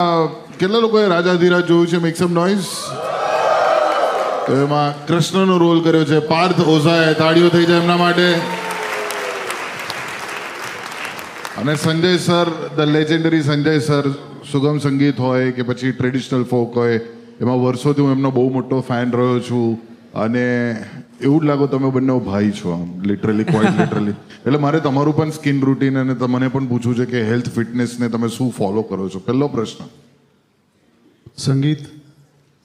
કેટલા લોકોએ રાજાધિરાજ જોયું છે? મેક સમ નોઇઝ. એમાં કૃષ્ણનો રોલ કર્યો છે પાર્થ ઓઝાએ. તાળીઓ થઈ જાય એમના માટે. અને Sanjay sir, the legendary Sanjay sir, સુગમ સંગીત હોય કે પછી ટ્રેડિશનલ ફોક હોય, એમાં વર્ષોથી હું એમનો બહુ મોટો ફેન રહ્યો છું. અને એવું જ લાગો તમે બંને ભાઈ છો, આમ લિટરલી, ક્વાઇટ લિટરલી. એટલે મારે તમારું પણ સ્કિન રૂટીન અને મને પણ પૂછવું છે કે હેલ્થ ફિટનેસને તમે શું ફોલો કરો છો? પહેલો પ્રશ્ન. સંગીત.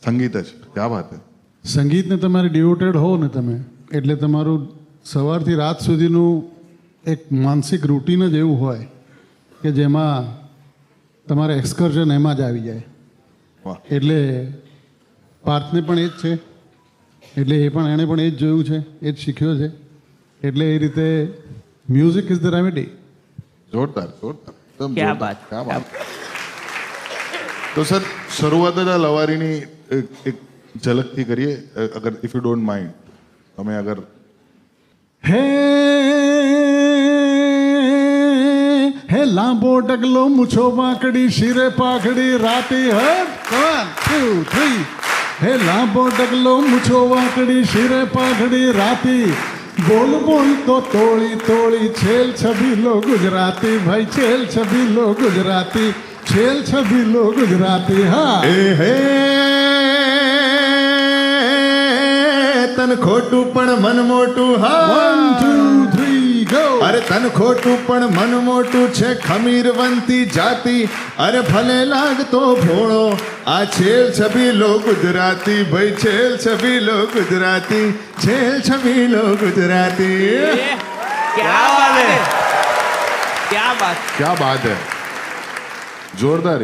સંગીત જ. ક્યાં વાત છે. સંગીતને તમારે ડિવોટેડ હો ને તમે, એટલે તમારું સવારથી રાત સુધીનું એક માનસિક રૂટીન જ એવું હોય કે જેમાં તમારે એક્સકર્ઝન એમાં જ આવી જાય. વાહ. એટલે પાર્થને પણ એ જ છે, એટલે એ પણ એણે પણ એ જ જોયું છે, એ જ શીખ્યો છે. એટલે એ રીતે મ્યુઝિક ઇઝ ધ રેમેડી. જોરદાર, જોરદાર. એકદમ ક્યા જોરદાર. બાત, ક્યા બાત. તો સર, શરૂઆત જ આ લવારીની એક ઝલકથી કરીએ, અગર ઇફ યુ ડોન્ટ માઇન્ડ. તમે અગર હે લાંબો ડગલો, મૂછો વાંકડી, શિરે પાઘડી, રાતી હટ 1 2 3. હે લાંબો ડગલો, મૂછો વાંકડી, શિરે પાઘડી, રાતી બોલ બોલ તો તોળી તોળી, છેલ છબીલો ગુજરાતી, ભાઈ છેલ છબીલો ગુજરાતી, છેલ છબીલો ગુજરાતી. હા હે તન ખોટું પણ મન મોટું. 1 2 3 ગો. અરે તન ખોટું પણ મન મોટું છે, ખમીરવંતી જાતિ. અરે ભલે લાગતો ભોળો, આ છેલ છબીલો ગુજરાતી, ભાઈ છેલ છબીલો ગુજરાતી, છેલ છબીલો ગુજરાતી. क्या बात है, क्या बात. ક્યાં બાત હે. જોરદાર.